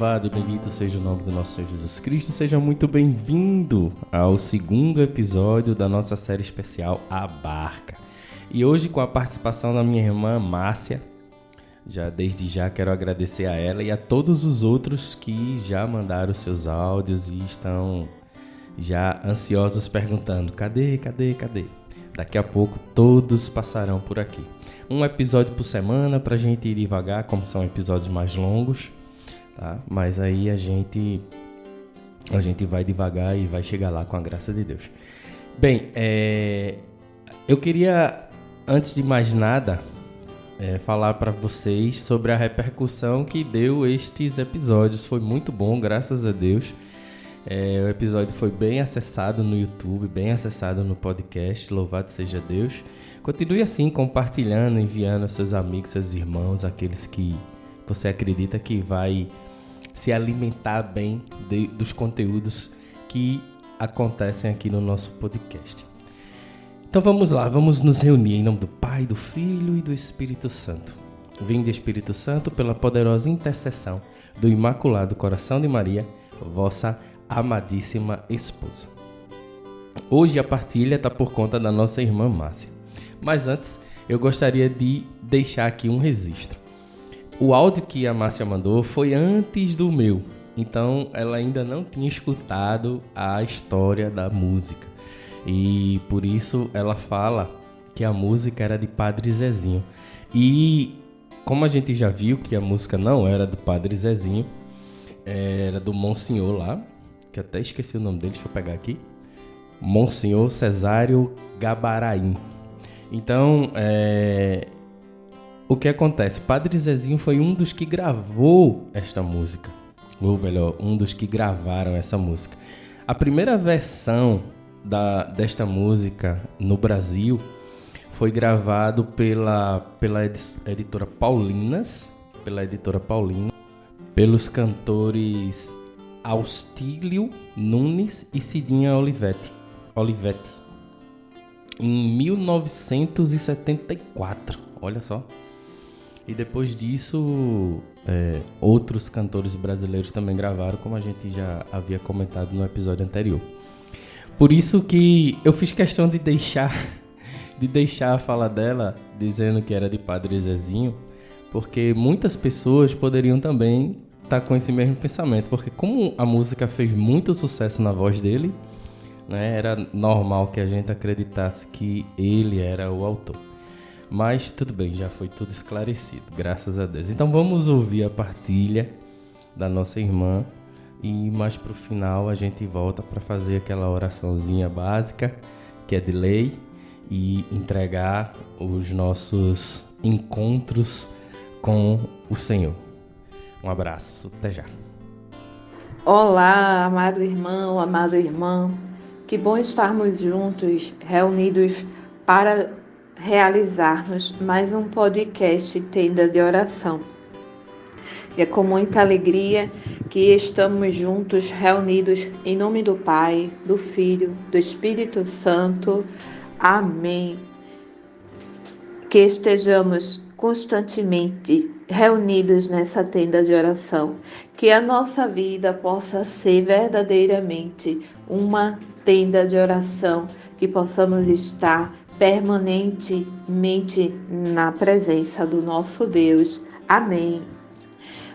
Louvado e bendito seja o nome do nosso Senhor Jesus Cristo. Seja muito bem-vindo ao segundo episódio da nossa série especial A Barca. E hoje com a participação da minha irmã Márcia. Desde já quero agradecer a ela e a todos os outros que já mandaram seus áudios e estão já ansiosos perguntando: cadê? Daqui a pouco todos passarão por aqui. Um episódio por semana pra gente ir devagar, como são episódios mais longos, tá? Mas aí a gente vai devagar e vai chegar lá com a graça de Deus. Bem, eu queria, antes de mais nada, falar para vocês sobre a repercussão que deu estes episódios. Foi muito bom, graças a Deus. O episódio foi bem acessado no YouTube, bem acessado no podcast. Louvado seja Deus. Continue assim, compartilhando, enviando aos seus amigos, seus irmãos, aqueles que você acredita que vai se alimentar bem dos conteúdos que acontecem aqui no nosso podcast. Então vamos lá, vamos nos reunir em nome do Pai, do Filho e do Espírito Santo. Vinde, Espírito Santo, pela poderosa intercessão do Imaculado Coração de Maria, vossa amadíssima esposa. Hoje a partilha está por conta da nossa irmã Márcia. Mas antes, eu gostaria de deixar aqui um registro. O áudio que a Márcia mandou foi antes do meu, então ela ainda não tinha escutado a história da música. E por isso ela fala que a música era de Padre Zezinho. E como a gente já viu que a música não era do Padre Zezinho, era do Monsenhor lá, que eu até esqueci o nome dele, deixa eu pegar aqui. Monsenhor Cesário Gabaraim. Então, o que acontece? Padre Zezinho foi um dos que gravou esta música. Ou melhor, um dos que gravaram essa música. A primeira versão desta música no Brasil foi gravado pela editora Paulina, pelos cantores Austílio Nunes e Cidinha Olivetti, em 1974, olha só. E depois disso, outros cantores brasileiros também gravaram, como a gente já havia comentado no episódio anterior. Por isso que eu fiz questão de deixar a fala dela dizendo que era de Padre Zezinho, porque muitas pessoas poderiam também estar com esse mesmo pensamento, porque como a música fez muito sucesso na voz dele, né, era normal que a gente acreditasse que ele era o autor. Mas tudo bem, já foi tudo esclarecido, graças a Deus. Então vamos ouvir a partilha da nossa irmã e mais pro final a gente volta para fazer aquela oraçãozinha básica, que é de lei, e entregar os nossos encontros com o Senhor. Um abraço, até já. Olá, amado irmão, amada irmã. Que bom estarmos juntos, reunidos para realizarmos mais um podcast Tenda de Oração. E é com muita alegria que estamos juntos, reunidos em nome do Pai, do Filho, do Espírito Santo. Amém. Que estejamos constantemente reunidos nessa tenda de oração. Que a nossa vida possa ser verdadeiramente uma tenda de oração, que possamos estar permanentemente na presença do nosso Deus. Amém.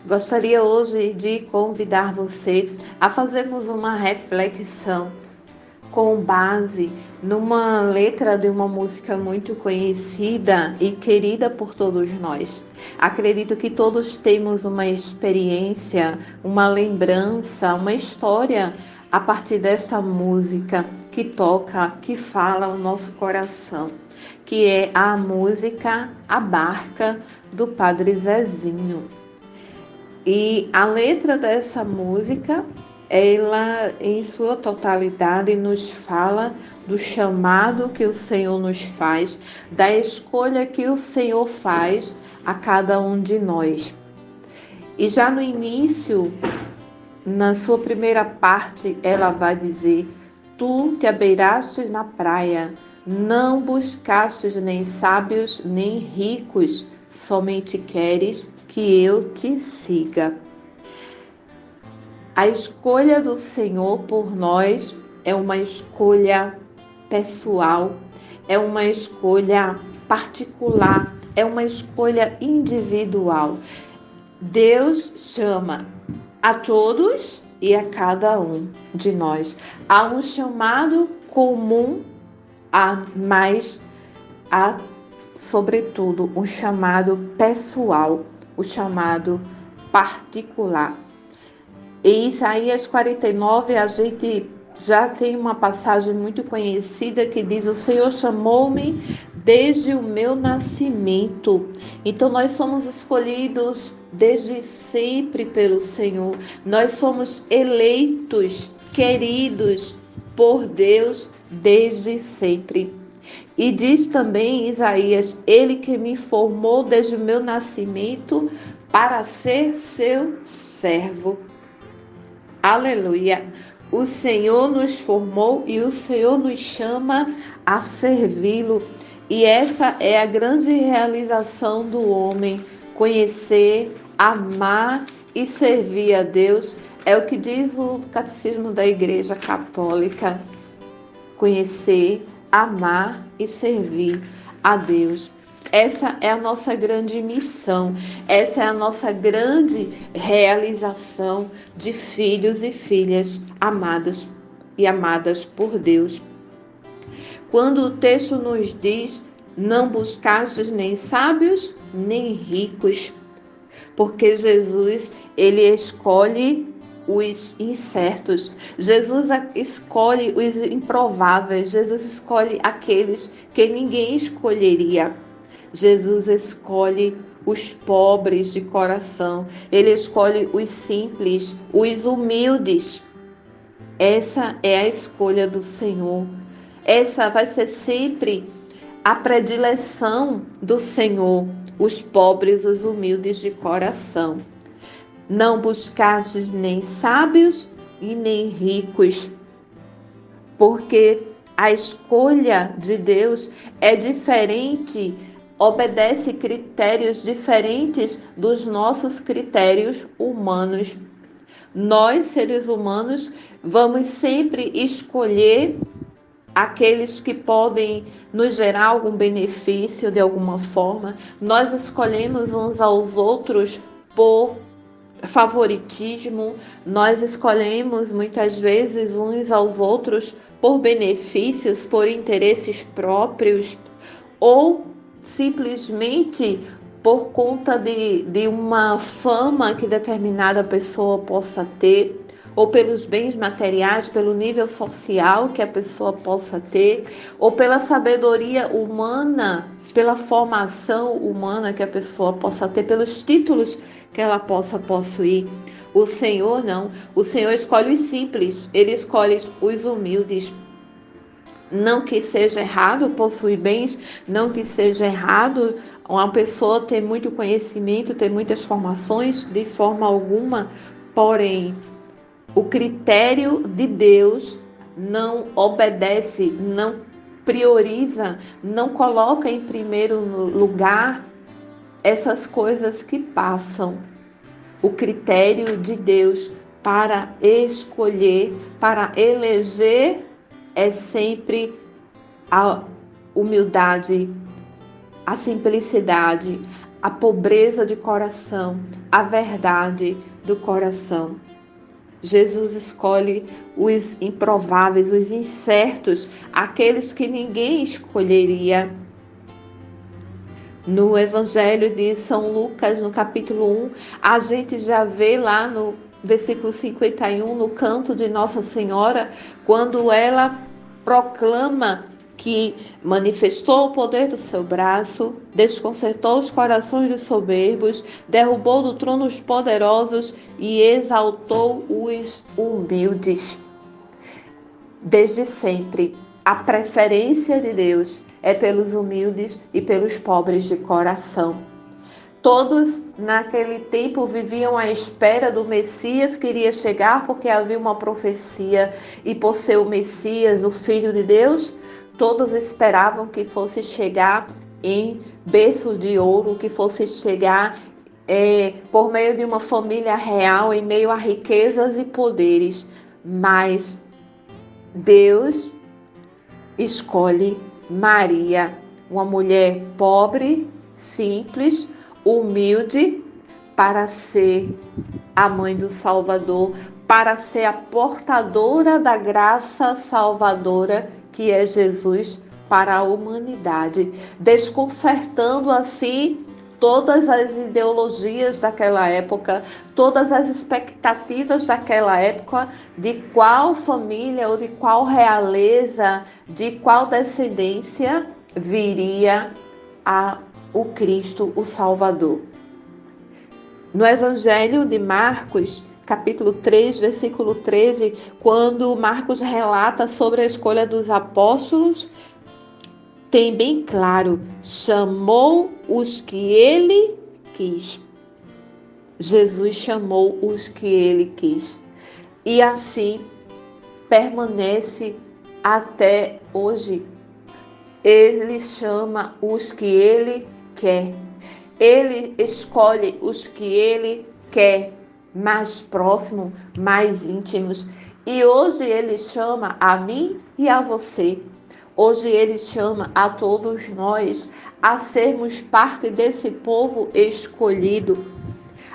Gostaria hoje de convidar você a fazermos uma reflexão com base numa letra de uma música muito conhecida e querida por todos nós. Acredito que todos temos uma experiência, uma lembrança, uma história a partir desta música que toca, que fala o nosso coração, que é a música A Barca, do Padre Zezinho. E a letra dessa música, ela em sua totalidade nos fala do chamado que o Senhor nos faz, da escolha que o Senhor faz a cada um de nós. E já no início, na sua primeira parte, ela vai dizer: tu te abeirastes na praia, não buscastes nem sábios nem ricos, somente queres que eu te siga. A escolha do Senhor por nós é uma escolha pessoal, é uma escolha particular, é uma escolha individual. Deus chama a todos e a cada um de nós. Há um chamado comum, mas há, sobretudo, um chamado pessoal, o chamado particular. Em Isaías 49, a gente já tem uma passagem muito conhecida que diz: o Senhor chamou-me desde o meu nascimento. Então nós somos escolhidos desde sempre pelo Senhor. Nós somos eleitos, queridos por Deus desde sempre. E diz também Isaías: ele que me formou desde o meu nascimento para ser seu servo. Aleluia! O Senhor nos formou e o Senhor nos chama a servi-lo. E essa é a grande realização do homem: conhecer, amar e servir a Deus. É o que diz o Catecismo da Igreja Católica: conhecer, amar e servir a Deus. Essa é a nossa grande missão, essa é a nossa grande realização de filhos e filhas amados e amadas por Deus. Quando o texto nos diz: não buscastes nem sábios, nem ricos, porque Jesus, ele escolhe os incertos, Jesus escolhe os improváveis, Jesus escolhe aqueles que ninguém escolheria. Jesus escolhe os pobres de coração, ele escolhe os simples, os humildes. Essa é a escolha do Senhor. Essa vai ser sempre a predileção do Senhor, os pobres, os humildes de coração. Não buscastes nem sábios e nem ricos, porque a escolha de Deus é diferente, obedece critérios diferentes dos nossos critérios humanos. Nós, seres humanos, vamos sempre escolher aqueles que podem nos gerar algum benefício de alguma forma. Nós escolhemos uns aos outros por favoritismo, nós escolhemos muitas vezes uns aos outros por benefícios, por interesses próprios, ou simplesmente por conta de uma fama que determinada pessoa possa ter, ou pelos bens materiais, pelo nível social que a pessoa possa ter, ou pela sabedoria humana, pela formação humana que a pessoa possa ter, pelos títulos que ela possa possuir. O Senhor não. O Senhor escolhe os simples, ele escolhe os humildes. Não que seja errado possuir bens, não que seja errado uma pessoa ter muito conhecimento, ter muitas formações, de forma alguma. Porém, o critério de Deus não obedece, não prioriza, não coloca em primeiro lugar essas coisas que passam. O critério de Deus para escolher, para eleger, é sempre a humildade, a simplicidade, a pobreza de coração, a verdade do coração. Jesus escolhe os improváveis, os incertos, aqueles que ninguém escolheria. No Evangelho de São Lucas, no capítulo 1, a gente já vê lá no versículo 51, no canto de Nossa Senhora, quando ela proclama que manifestou o poder do seu braço, desconcertou os corações dos soberbos, derrubou do trono os poderosos e exaltou os humildes. Desde sempre, a preferência de Deus é pelos humildes e pelos pobres de coração. Todos naquele tempo viviam à espera do Messias que iria chegar, porque havia uma profecia, e por ser o Messias, o Filho de Deus, todos esperavam que fosse chegar em berço de ouro, que fosse chegar por meio de uma família real, em meio a riquezas e poderes, mas Deus escolhe Maria, uma mulher pobre, simples, humilde, para ser a mãe do Salvador, para ser a portadora da graça salvadora que é Jesus para a humanidade, desconcertando assim todas as ideologias daquela época, todas as expectativas daquela época de qual família ou de qual realeza, de qual descendência viria o Cristo, o Salvador. No Evangelho de Marcos, capítulo 3, versículo 13, quando Marcos relata sobre a escolha dos apóstolos, tem bem claro: chamou os que ele quis. Jesus chamou os que ele quis. E assim permanece até hoje. Ele chama os que ele quer. Ele escolhe os que ele quer, mais próximos, mais íntimos. E hoje ele chama a mim e a você. Hoje ele chama a todos nós a sermos parte desse povo escolhido,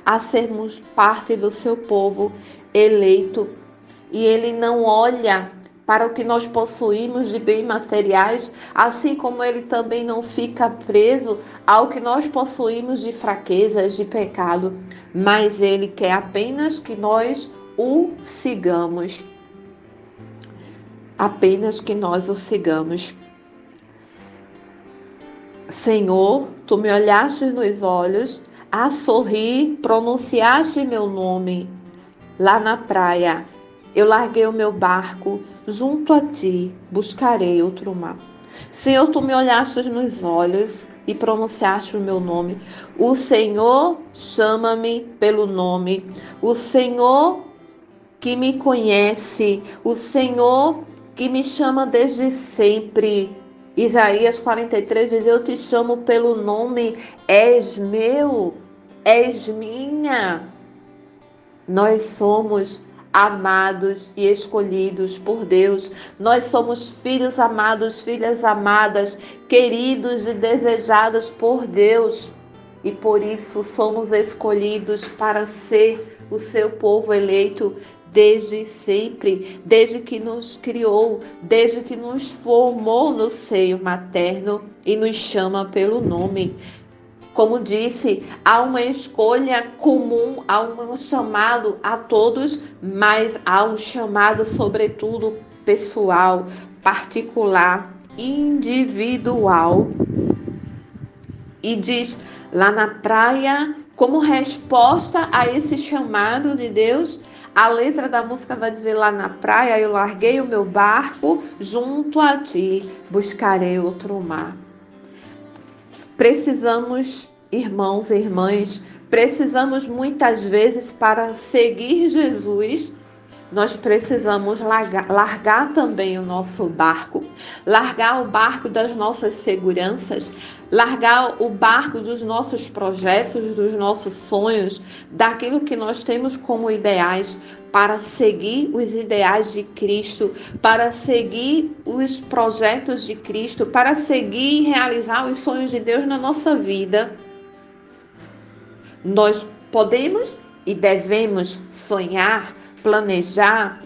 a sermos parte do seu povo eleito. E ele não olha para o que nós possuímos de bens materiais, assim como ele também não fica preso ao que nós possuímos de fraquezas, de pecado, mas ele quer apenas que nós o sigamos. Apenas que nós o sigamos. Senhor, tu me olhaste nos olhos, a sorrir, pronunciaste meu nome. Lá na praia, eu larguei o meu barco, junto a ti, buscarei outro mar. Senhor, tu me olhaste nos olhos e pronunciaste o meu nome. O Senhor chama-me pelo nome. O Senhor que me conhece, o Senhor que me chama desde sempre. Isaías 43 diz: eu te chamo pelo nome, és meu, és minha. Nós somos amados e escolhidos por Deus. Nós somos filhos amados, filhas amadas, queridos e desejados por Deus. E por isso somos escolhidos para ser o seu povo eleito desde sempre, desde que nos criou, desde que nos formou no seio materno e nos chama pelo nome. Como disse, há uma escolha comum, há um chamado a todos, mas há um chamado, sobretudo, pessoal, particular, individual. E diz lá na praia, como resposta a esse chamado de Deus, a letra da música vai dizer: lá na praia eu larguei o meu barco, junto a ti buscarei outro mar. Precisamos, irmãos e irmãs, precisamos muitas vezes, para seguir Jesus, nós precisamos largar também o nosso barco, largar o barco das nossas seguranças, largar o barco dos nossos projetos, dos nossos sonhos, daquilo que nós temos como ideais, para seguir os ideais de Cristo, para seguir os projetos de Cristo, para seguir e realizar os sonhos de Deus na nossa vida. Nós podemos e devemos sonhar, planejar,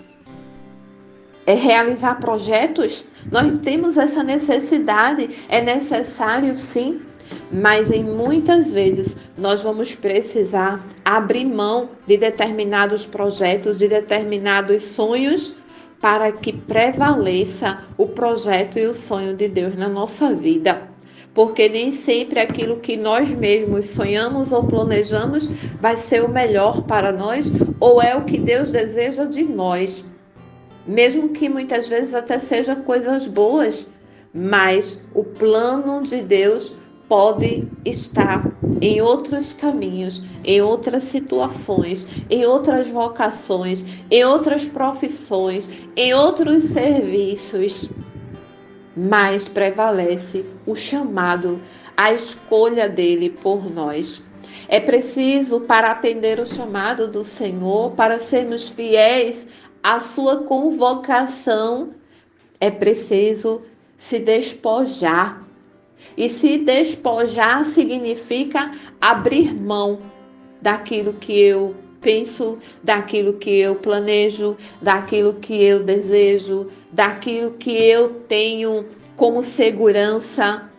realizar projetos. Nós temos essa necessidade, é necessário sim, mas em muitas vezes nós vamos precisar abrir mão de determinados projetos, de determinados sonhos, para que prevaleça o projeto e o sonho de Deus na nossa vida. Porque nem sempre aquilo que nós mesmos sonhamos ou planejamos vai ser o melhor para nós, ou é o que Deus deseja de nós. Mesmo que muitas vezes até seja coisas boas, mas o plano de Deus pode estar em outros caminhos, em outras situações, em outras vocações, em outras profissões, em outros serviços. Mas prevalece o chamado, a escolha dele por nós. É preciso, para atender o chamado do Senhor, para sermos fiéis à sua convocação, é preciso se despojar. E se despojar significa abrir mão daquilo que eu penso, daquilo que eu planejo, daquilo que eu desejo, daquilo que eu tenho como segurança.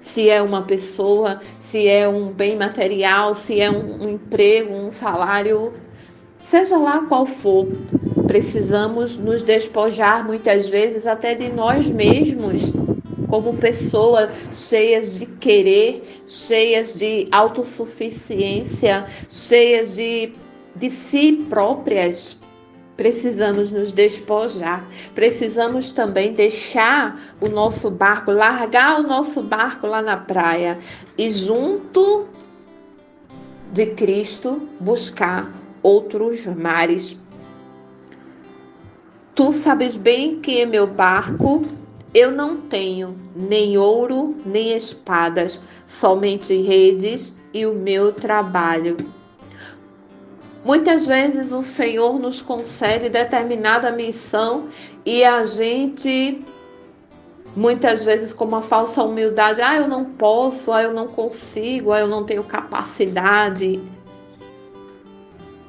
Se é uma pessoa, se é um bem material, se é um emprego, um salário, seja lá qual for, precisamos nos despojar muitas vezes até de nós mesmos, como pessoas cheias de querer, cheias de autossuficiência, cheias de si próprias. Precisamos nos despojar, precisamos também deixar o nosso barco, largar o nosso barco lá na praia e junto de Cristo buscar outros mares. Tu sabes bem que em meu barco eu não tenho nem ouro, nem espadas, somente redes e o meu trabalho. Muitas vezes o Senhor nos concede determinada missão e a gente, muitas vezes com uma falsa humildade, eu não posso, eu não consigo, eu não tenho capacidade.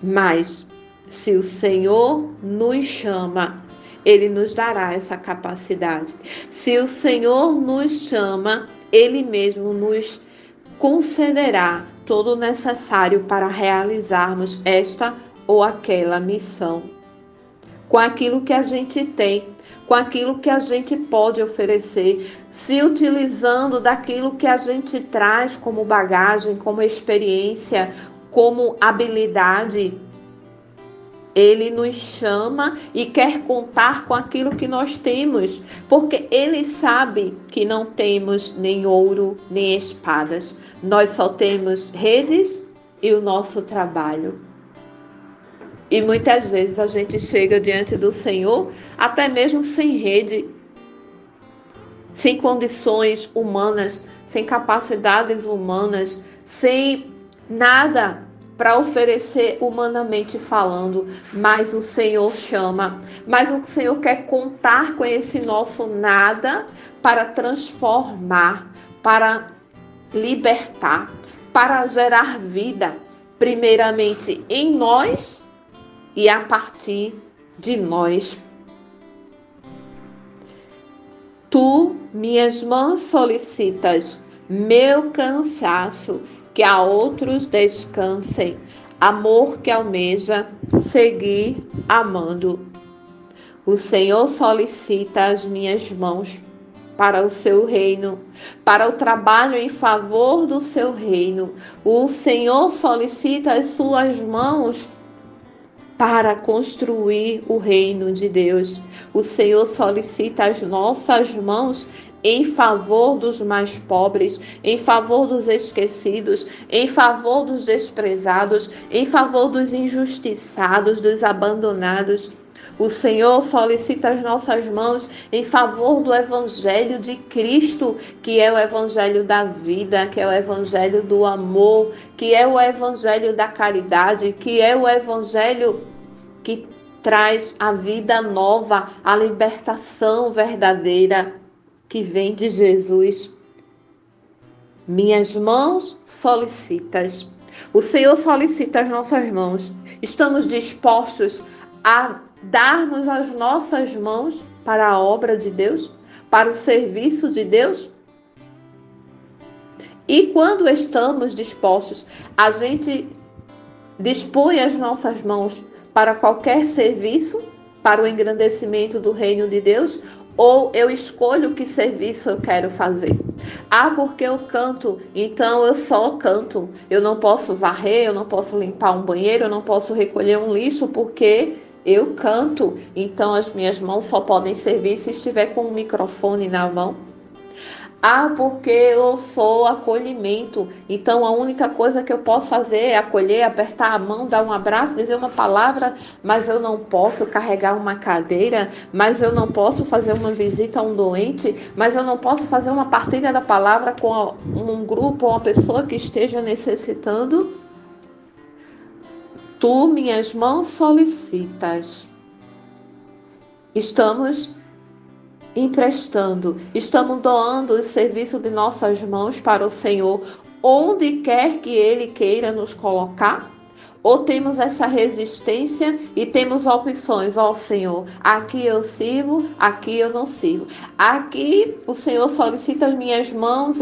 Mas se o Senhor nos chama, Ele nos dará essa capacidade. Se o Senhor nos chama, Ele mesmo nos concederá todo o necessário para realizarmos esta ou aquela missão. Com aquilo que a gente tem, com aquilo que a gente pode oferecer, se utilizando daquilo que a gente traz como bagagem, como experiência, como habilidade. Ele nos chama e quer contar com aquilo que nós temos, porque Ele sabe que não temos nem ouro, nem espadas. Nós só temos redes e o nosso trabalho. E muitas vezes a gente chega diante do Senhor até mesmo sem rede, sem condições humanas, sem capacidades humanas, sem nada para oferecer humanamente falando, mas o Senhor chama, mas o Senhor quer contar com esse nosso nada para transformar, para libertar, para gerar vida, primeiramente em nós e a partir de nós. Tu, minhas mãos, solicitas meu cansaço, que a outros descansem, amor que almeja seguir amando. O Senhor solicita as minhas mãos para o seu reino, para o trabalho em favor do seu reino. O Senhor solicita as suas mãos para construir o reino de Deus. O Senhor solicita as nossas mãos em favor dos mais pobres, em favor dos esquecidos, em favor dos desprezados, em favor dos injustiçados, dos abandonados. O Senhor solicita as nossas mãos em favor do Evangelho de Cristo, que é o Evangelho da vida, que é o Evangelho do amor, que é o Evangelho da caridade, que é o Evangelho que traz a vida nova, a libertação verdadeira que vem de Jesus. Minhas mãos solicitas. O Senhor solicita as nossas mãos. Estamos dispostos a darmos as nossas mãos para a obra de Deus, para o serviço de Deus? E quando estamos dispostos, a gente dispõe as nossas mãos para qualquer serviço, para o engrandecimento do reino de Deus, ou eu escolho que serviço eu quero fazer? Porque eu canto, então eu só canto. Eu não posso varrer, eu não posso limpar um banheiro, eu não posso recolher um lixo porque eu canto. Então as minhas mãos só podem servir se estiver com um microfone na mão. Porque eu sou acolhimento, então a única coisa que eu posso fazer é acolher, apertar a mão, dar um abraço, dizer uma palavra, mas eu não posso carregar uma cadeira, mas eu não posso fazer uma visita a um doente, mas eu não posso fazer uma partilha da palavra com um grupo ou uma pessoa que esteja necessitando. Tu, minhas mãos solicitas. Estamos emprestando, estamos doando o serviço de nossas mãos para o Senhor, onde quer que Ele queira nos colocar? Ou temos essa resistência e temos opções? Senhor, aqui eu sirvo, aqui eu não sirvo. Aqui o Senhor solicita as minhas mãos,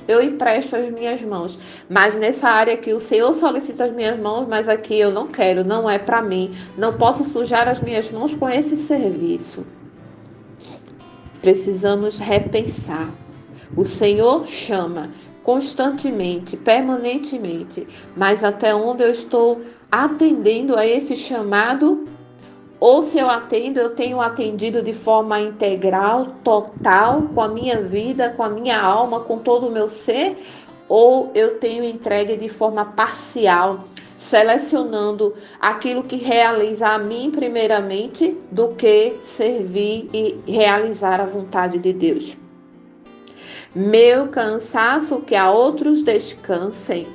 eu empresto as minhas mãos. Mas nessa área aqui o Senhor solicita as minhas mãos, mas aqui eu não quero, não é para mim. Não posso sujar as minhas mãos com esse serviço. Precisamos repensar. O Senhor chama constantemente, permanentemente, mas até onde eu estou atendendo a esse chamado? Ou se eu atendo, eu tenho atendido de forma integral, total, com a minha vida, com a minha alma, com todo o meu ser? Ou eu tenho entregue de forma parcial, selecionando aquilo que realiza a mim primeiramente, do que servir e realizar a vontade de Deus. Meu cansaço, que a outros descansem.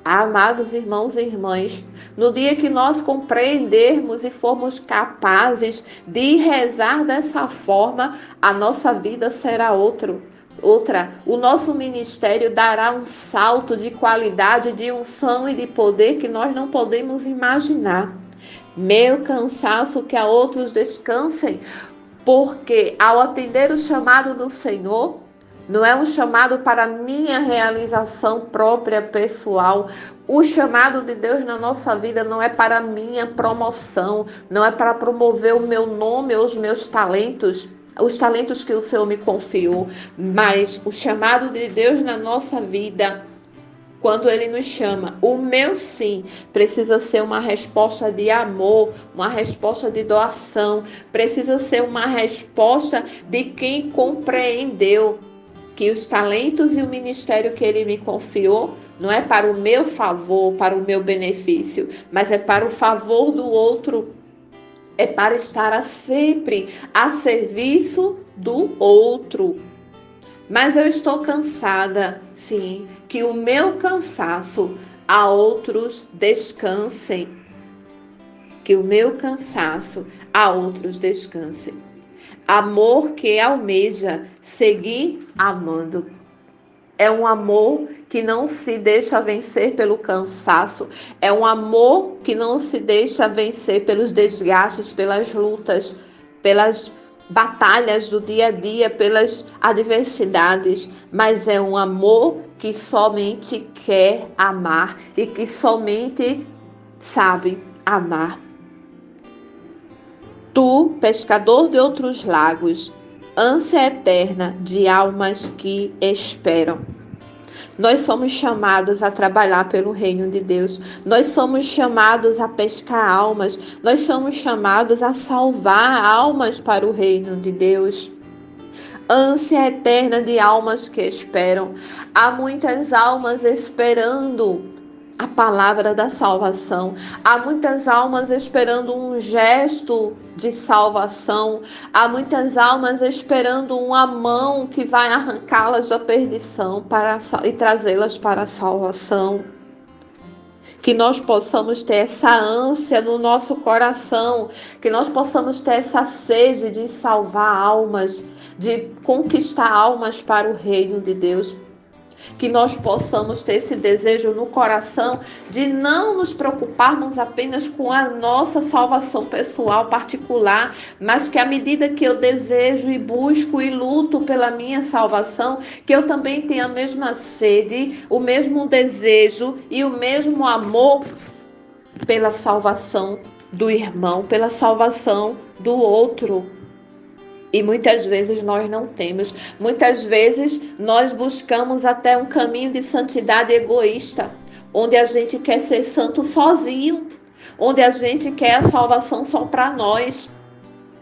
Amados irmãos e irmãs, no dia que nós compreendermos e formos capazes de rezar dessa forma, a nossa vida será outra. O nosso ministério dará um salto de qualidade, de unção e de poder que nós não podemos imaginar. Meu cansaço, que a outros descansem, porque ao atender o chamado do Senhor, não é um chamado para minha realização própria, pessoal. O chamado de Deus na nossa vida não é para minha promoção, não é para promover o meu nome ou os meus talentos, os talentos que o Senhor me confiou, mas o chamado de Deus na nossa vida, quando Ele nos chama, o meu sim precisa ser uma resposta de amor, uma resposta de doação, precisa ser uma resposta de quem compreendeu que os talentos e o ministério que Ele me confiou não é para o meu favor, para o meu benefício, mas é para o favor do outro. É para estar sempre a serviço do outro. Mas eu estou cansada, sim, que o meu cansaço a outros descansem. Que o meu cansaço a outros descansem. Amor que almeja seguir amando. É um amor que não se deixa vencer pelo cansaço. É um amor que não se deixa vencer pelos desgastes, pelas lutas, pelas batalhas do dia a dia, pelas adversidades. Mas é um amor que somente quer amar e que somente sabe amar. Tu, pescador de outros lagos, ânsia eterna de almas que esperam. Nós somos chamados a trabalhar pelo reino de Deus. Nós somos chamados a pescar almas. Nós somos chamados a salvar almas para o reino de Deus. Ânsia eterna de almas que esperam. Há muitas almas esperando a palavra da salvação. Há muitas almas esperando um gesto de salvação. Há muitas almas esperando uma mão que vai arrancá-las da perdição e trazê-las para a salvação. Que nós possamos ter essa ânsia no nosso coração, que nós possamos ter essa sede de salvar almas, de conquistar almas para o reino de Deus. Que nós possamos ter esse desejo no coração de não nos preocuparmos apenas com a nossa salvação pessoal particular, mas que à medida que eu desejo e busco e luto pela minha salvação, que eu também tenha a mesma sede, o mesmo desejo e o mesmo amor pela salvação do irmão, pela salvação do outro. E muitas vezes nós não temos. Muitas vezes nós buscamos até um caminho de santidade egoísta, onde a gente quer ser santo sozinho, onde a gente quer a salvação só para nós.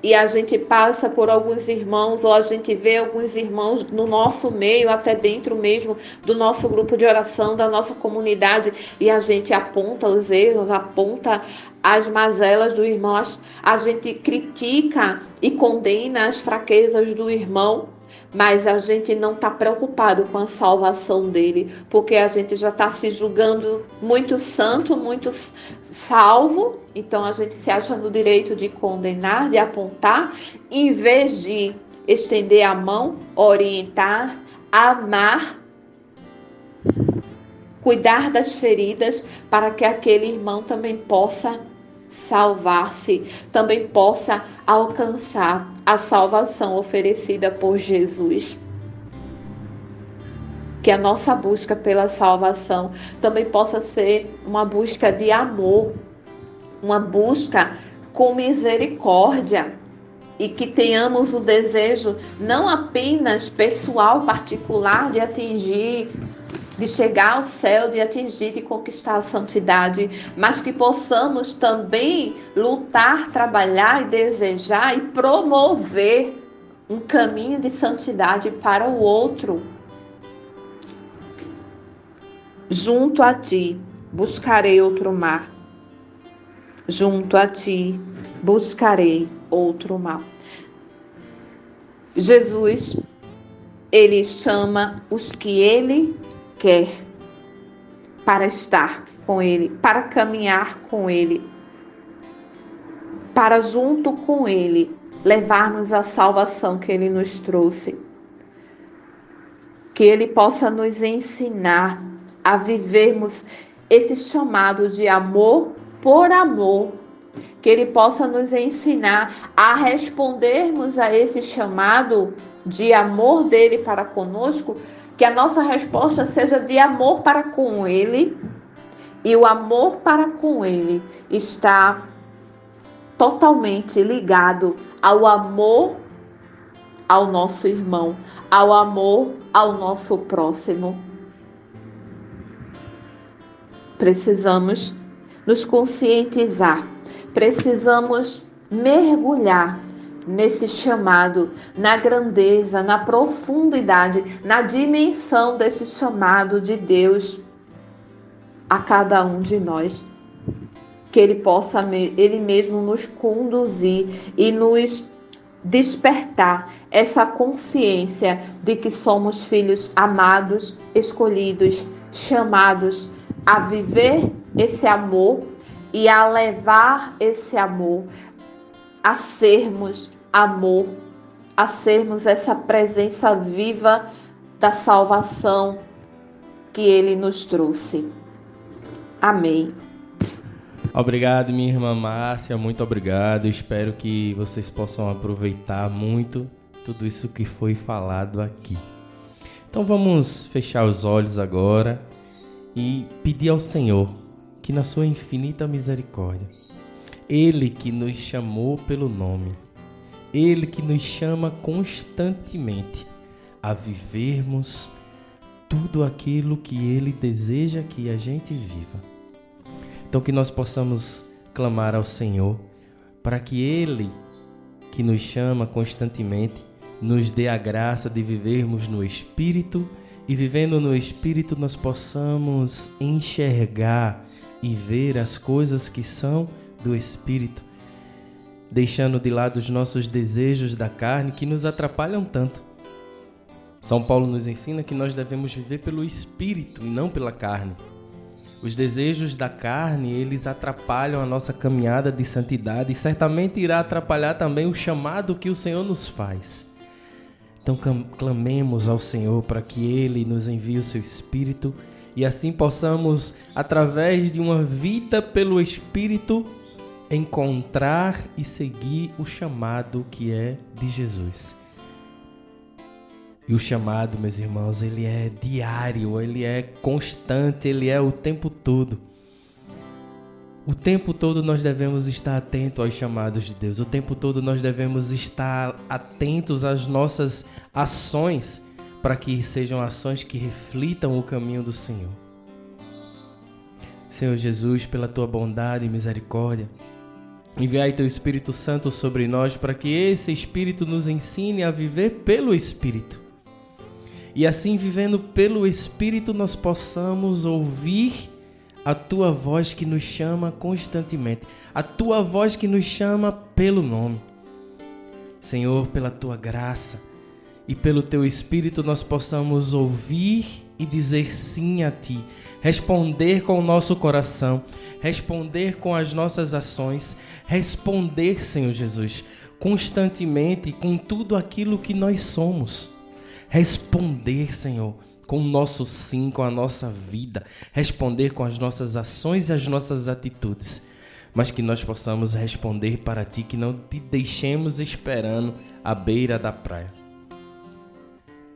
e a gente passa por alguns irmãos, ou a gente vê alguns irmãos no nosso meio, até dentro mesmo do nosso grupo de oração, da nossa comunidade, e a gente aponta os erros, aponta as mazelas do irmão, a gente critica e condena as fraquezas do irmão, mas a gente não está preocupado com a salvação dele, porque a gente já está se julgando muito santo, muito salvo, então a gente se acha no direito de condenar, de apontar, em vez de estender a mão, orientar, amar, cuidar das feridas, para que aquele irmão também possa salvar-se, também possa alcançar a salvação oferecida por Jesus. Que a nossa busca pela salvação também possa ser uma busca de amor, uma busca com misericórdia, e que tenhamos o desejo não apenas pessoal, particular, de atingir, de chegar ao céu, de atingir, de conquistar a santidade, mas que possamos também lutar, trabalhar e desejar e promover um caminho de santidade para o outro. Junto a ti buscarei outro mar. Junto a ti buscarei outro mar. Jesus, ele chama os que ele quer para estar com ele, para caminhar com ele, para junto com ele levarmos a salvação que ele nos trouxe. Que ele possa nos ensinar a vivermos esse chamado de amor por amor. Que ele possa nos ensinar a respondermos a esse chamado de amor dele para conosco, que a nossa resposta seja de amor para com ele, e o amor para com ele está totalmente ligado ao amor ao nosso irmão, ao amor ao nosso próximo. Precisamos nos conscientizar, precisamos mergulhar nesse chamado, na grandeza, na profundidade, na dimensão desse chamado de Deus a cada um de nós. Que ele possa, ele mesmo nos conduzir e nos despertar essa consciência de que somos filhos amados, escolhidos, chamados a viver esse amor e a levar esse amor, a sermos amor, a sermos essa presença viva da salvação que ele nos trouxe. Amém. Obrigado, minha irmã Márcia, muito obrigado. Espero que vocês possam aproveitar muito tudo isso que foi falado aqui. Então vamos fechar os olhos agora e pedir ao Senhor que na sua infinita misericórdia, Ele que nos chamou pelo nome, Ele que nos chama constantemente a vivermos tudo aquilo que Ele deseja que a gente viva. Então que nós possamos clamar ao Senhor para que Ele, que nos chama constantemente, nos dê a graça de vivermos no Espírito, e vivendo no Espírito nós possamos enxergar e ver as coisas que são do Espírito, deixando de lado os nossos desejos da carne que nos atrapalham tanto. São Paulo nos ensina que nós devemos viver pelo Espírito e não pela carne. Os desejos da carne, eles atrapalham a nossa caminhada de santidade e certamente irá atrapalhar também o chamado que o Senhor nos faz. Então clamemos ao Senhor para que Ele nos envie o seu Espírito e assim possamos, através de uma vida pelo Espírito, encontrar e seguir o chamado que é de Jesus. E o chamado, meus irmãos, ele é diário, ele é constante, ele é o tempo todo. O tempo todo nós devemos estar atentos aos chamados de Deus. O tempo todo nós devemos estar atentos às nossas ações, para que sejam ações que reflitam o caminho do Senhor. Senhor Jesus, pela Tua bondade e misericórdia, Enviai teu Espírito Santo sobre nós para que esse Espírito nos ensine a viver pelo Espírito. E assim, vivendo pelo Espírito, nós possamos ouvir a tua voz que nos chama constantemente. A tua voz que nos chama pelo nome. Senhor, pela tua graça e pelo teu Espírito, nós possamos ouvir e dizer sim a ti. Responder com o nosso coração, responder com as nossas ações, responder, Senhor Jesus, constantemente com tudo aquilo que nós somos. Responder, Senhor, com o nosso sim, com a nossa vida, responder com as nossas ações e as nossas atitudes, mas que nós possamos responder para ti, que não te deixemos esperando à beira da praia.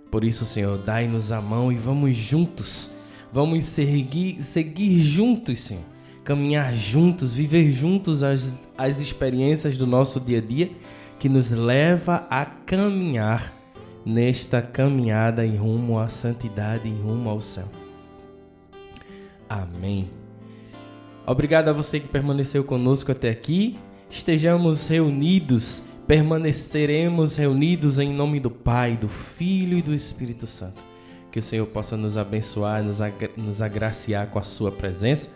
Por isso, Senhor, dai-nos a mão e vamos juntos. Vamos seguir juntos, Senhor. Caminhar juntos, viver juntos as experiências do nosso dia a dia que nos leva a caminhar nesta caminhada em rumo à santidade, em rumo ao céu. Amém. Obrigado a você que permaneceu conosco até aqui. Estejamos reunidos, permaneceremos reunidos em nome do Pai, do Filho e do Espírito Santo. Que o Senhor possa nos abençoar, nos agraciar com a sua presença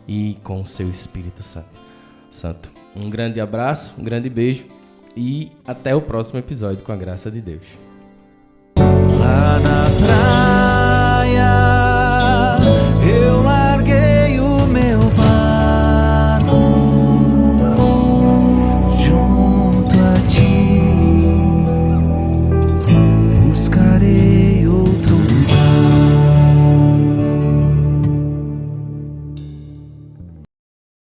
e com o seu Espírito Santo. Um grande abraço, um grande beijo e até o próximo episódio com a graça de Deus. Lá na praia, eu